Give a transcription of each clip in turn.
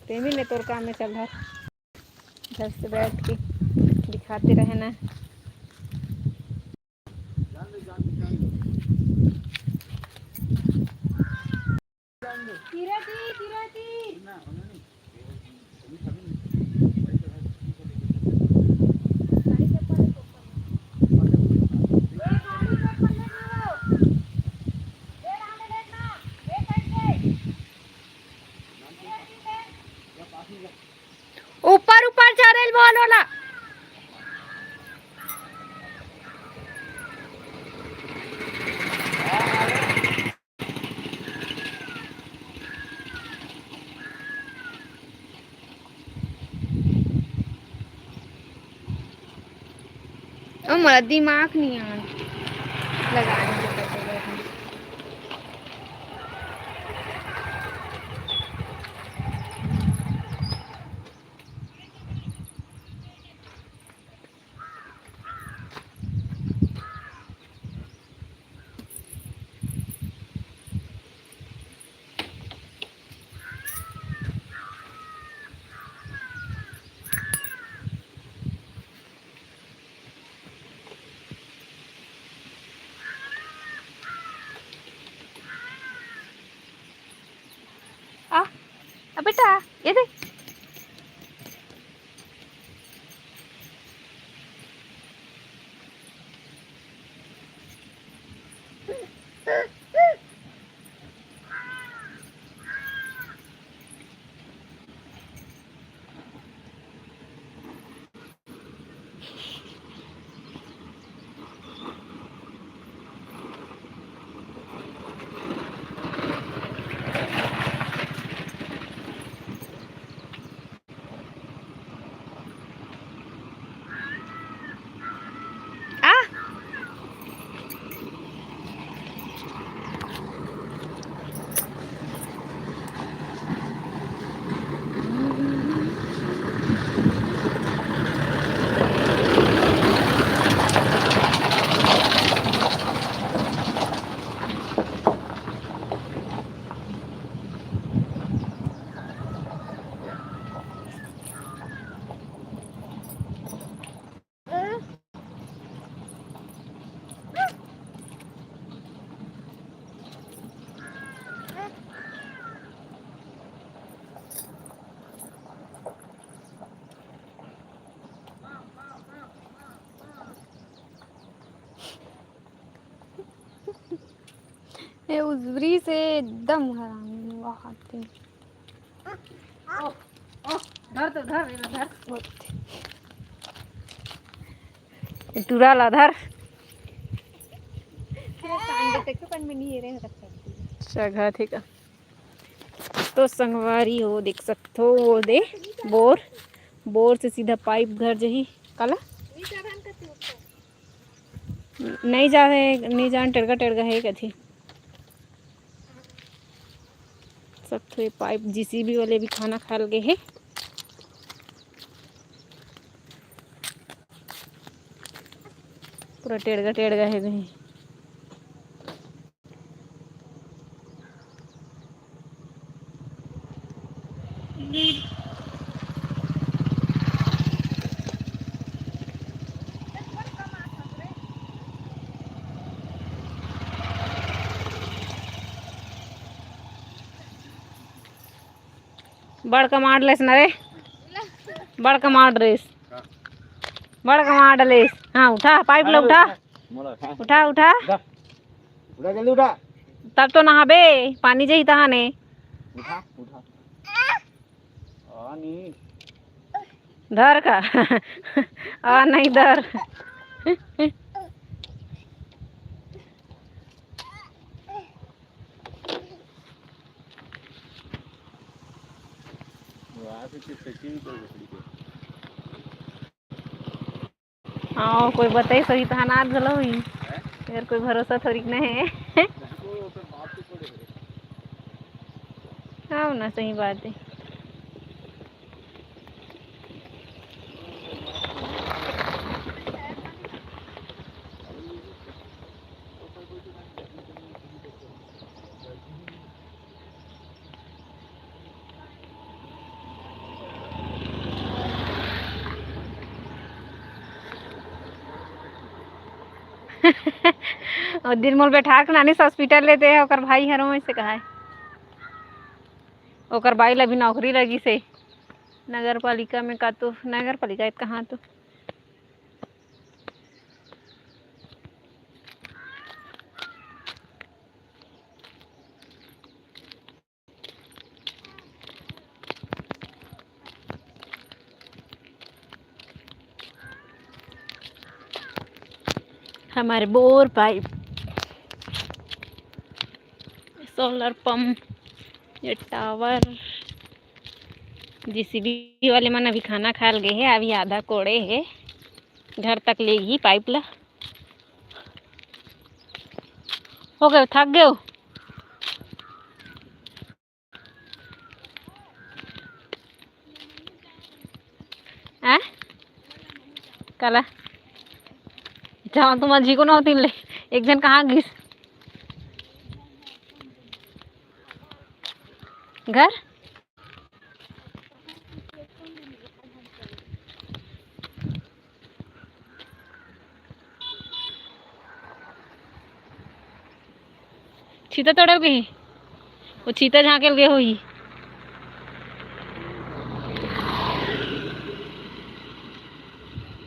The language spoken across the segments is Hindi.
तेमी ने तोर काम में चल रहा घर से बैठ के दिखाते रहना। ऊपर ऊपर जा रहे बॉल वाला। मेरा दिमाग नहीं आ लगाने को कैसे बैठना। बेटा ये देख। ये उजरी से एकदम हरामी हुआ खाते। धर तो धर धर टूरा ला धर। जगह ठीक है तो संगवारी हो देख सकते हो वो दे बोर बोर से सीधा पाइप घर जही काला नहीं जा रहे नहीं जान टेड़गा टेड़गा है कथी सब तो पाइप जीसीबी वाले भी खाना खा गए हैं। पूरा टेड़गा टेड़गा है भाई। बड़का माडलेस ना रे बड़का माडलेस बड़का माडलेस। हाँ उठा पाइप ला उठा उठा उठा उठा जल्दी उठा तब तो नहाबे पानी जही तहाने उठा उठा नहीं धर का नहीं धर हाँ कोई बताई सही तो हाथ भलो हुई यार कोई भरोसा थोड़ी न है। हाँ ना सही बात है। और दिन मोल बैठा के नानी से हॉस्पिटल लेते हैं। ओकर भाई हरों में से कहा है ओकर भाई ला भी नौकरी लगी से नगर पालिका में का तो नगर पालिका कहाँ तो हमारे बोर पाइप सोलर पंप ये टावर जीसीबी वाले मन अभी खाना खा गए है। अभी आधा कोड़े है घर तक लेगी पाइप ला। हो गए थक गए आ कला जहाँ तुम अजी को ना होती ले एक जन कहाँ गिस घर चीता तोड़े गई वो चीता झाँके गए हो ही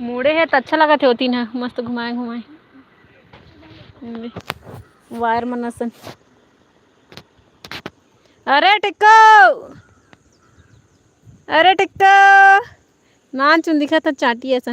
मुड़े है तो अच्छा लगा थे होती ना मस्त घुमाए घुमाए वायर मनसन। अरे टिक्को अरे टिक्को नाच दिखा था चाटी ऐसा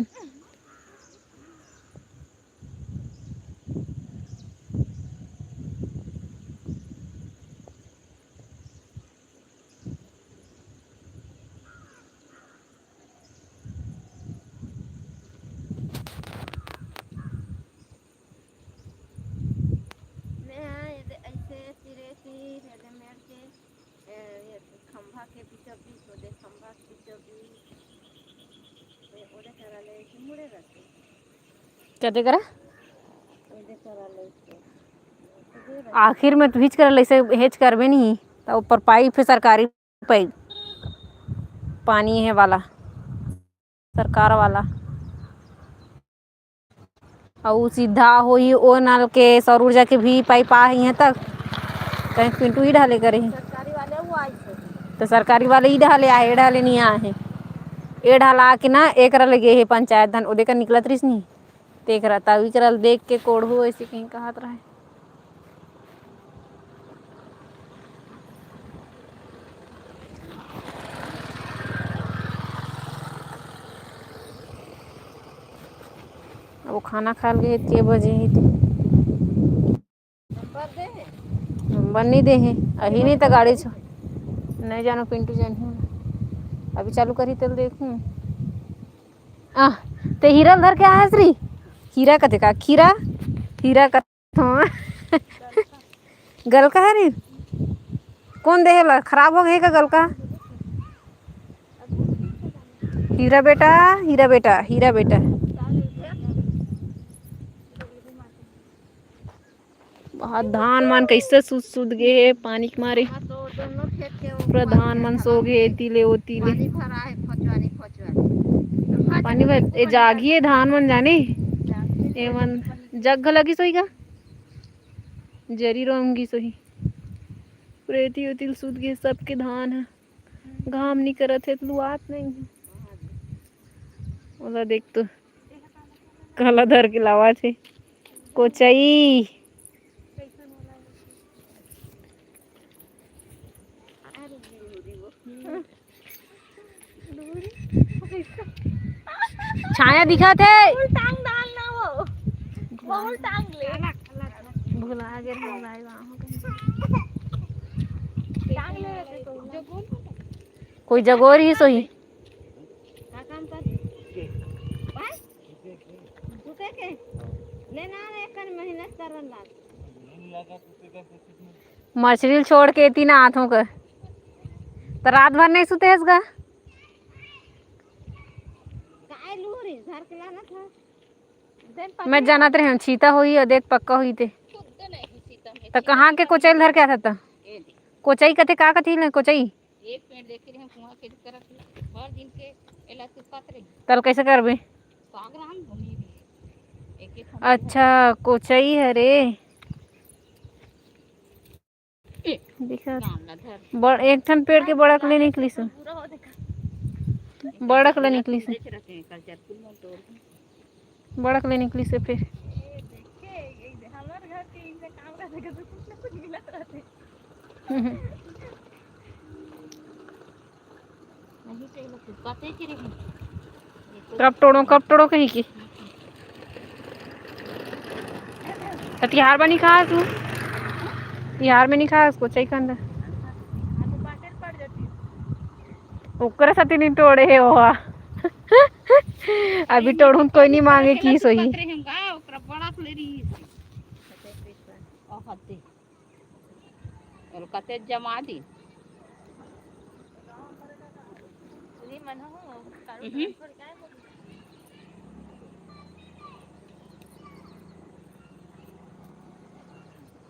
क्या करा आखिर में तो हिच कर ऐसे हेच करबे नहीं तो ऊपर पाइप है सरकारी पाइप पानी है वाला सरकार वाला और सीधा होई ओ नल के सौर ऊर्जा के भी पाइप आ ही है तक कहीं पिंटू ही ढाले करे सरकारी वाले वो आए तो सरकारी वाले ही ढाले आए ढाले नहीं आए ए ढाला के ना एक लगे है पंचायत धन ओदे का निकलत रही नहीं देख रहा तभी करल देख के कोढ़ो ऐसे कहीं कहत रहे वो खाना खा गए के बजे ही बनी दे है अही नहीं तो गाड़ी छो नहीं जानो पिंटू जान अभी चालू करी तब देखूं ते हीरा धर के आया श्री हीरा कते का खीरा हीरा का गल का है नी कौन देला खराब हो गए का गल का हीरा बेटा हीरा बेटा हीरा बेटा बहुत धान मन कैसे सुध गए पानी के मारे प्रधान मन सो गए तिले ओ तिले पानी भर ए जागिए धान मन जाने ए मन जग लगी सोई का जरी रोंगी सोई प्रेती उतिल सुध गए सबके धान है घाम नहीं करत है लुआत नहीं ओला देख तो काला धर के लावा थे कोचाई छाया दिखा थे टांग डालना वो टांग ले भुला गए हम भाई टांग ले तो कोई जगोर ही सोही का काम कर रुके के लेना एक मेहनत करन मछली छोड़ के तीन हाथों का तो रात भर नहीं सुते इसका मैं जानत रहे चीता हुई और देख पक्का हुई थे तो कहाँ के कोचाई धर के आता था कोचाई कथे का कथी ले कोचाई एक पेड़ देखे रहे कुआं के तरफ भर दिन के एला के पात रही तल कैसे करबे सागरान भूमि अच्छा कोचई है रे दिखा बड़ एक ठन पेड़ के बड़क ले निकली से बड़क ले निकली से बड़क ले निकली से फिर कब तोड़ो कहीं की तिहार में नहीं खाया तू तिहार में नहीं खाया उसको चाहिए अंदर ओकरे साथी नहीं तोड़े है वो अभी तोड़ूं कोई नहीं मांगे की सोई जमा दी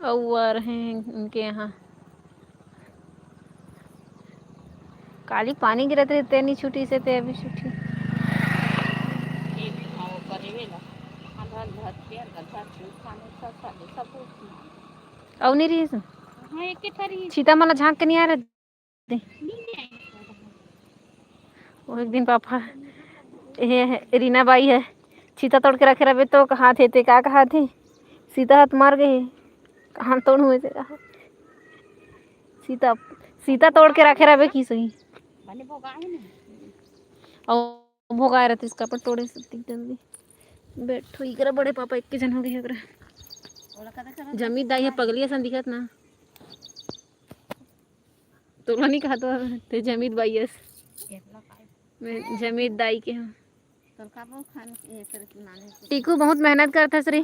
और हैं उनके यहाँ काली पानी गिरत रहे तेनी छुट्टी से ते अभी छुट्टी अब नहीं रही सीता मला झांक के नहीं आ रहे वो एक दिन पापा ये रीना बाई है सीता तोड़ के रखे रहे तो कहाँ थे ते क्या कहा थे सीता हाथ मार गए कहाँ तोड़ हुए थे कहा सीता सीता तोड़ के रखे रहे की सही और भोगाए रहते इसका पर तोड़े सकती जल्दी बैठो इकरा बड़े पापा एक जन हो गए जमीद दाई है पगली ऐसा दिखत ना तो नहीं कहा तो जमीद बाई मैं जमीद दाई के हूँ टीकू बहुत मेहनत करता श्री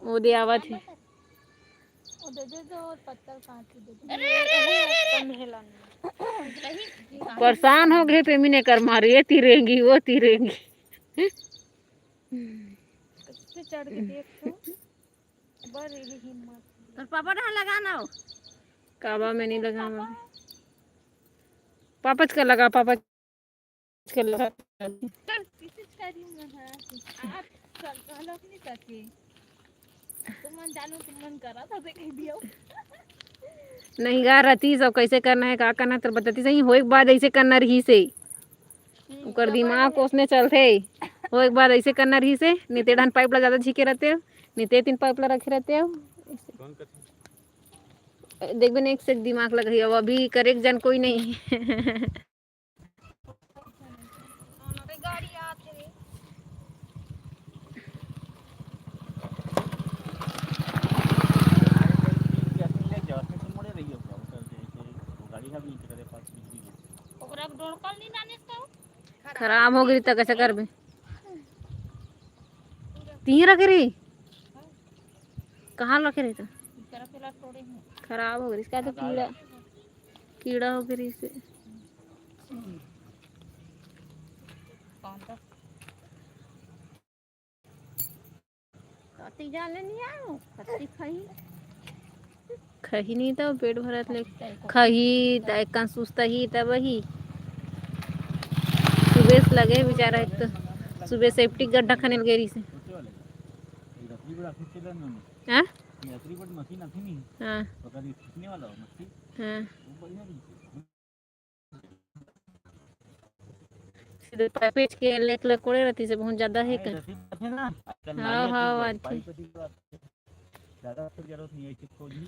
वो दे आवा थे परेशान हो गए प्रेमी ने कर मारे ये तिरेंगी वो तिरेंगी चढ़ के देखो बड़ी हिम्मत तो पापा कहाँ लगाना हो काबा में नहीं लगा पापच का लगा पापच का लगा नहीं गा रहती सब कैसे करना है का करना तो बताती सही हो एक बार ऐसे करना रही से ऊपर दिमाग को उसने चलते हो एक बार ऐसे करना रही से नीते ढान पाइप ला ज्यादा झीके रहते हो नीते 3 पाइप ला रखे रहते हो देख भी एक से दिमाग लग अब अभी करेक्ट जन कोई नहीं खराब हो गई तो कैसे करबे तीन रखे रही कहाँ रखे रही तो खराब हो गई इसका तो कीड़ा हो गई इसे खही नहीं तो पेट भरत ले खही एक सुस्ता ही तब वही सुबह से लगे बेचारा एक तो सुबह सेफ्टी गड्ढा खनेल गेरी से हाँ हाँ सीधे पैपेज के लेक कोड़े रहती से बहुत ज्यादा है कर हाँ हाँ अच्छी ज़्यादा जरूरत नहीं है इसको खोजनी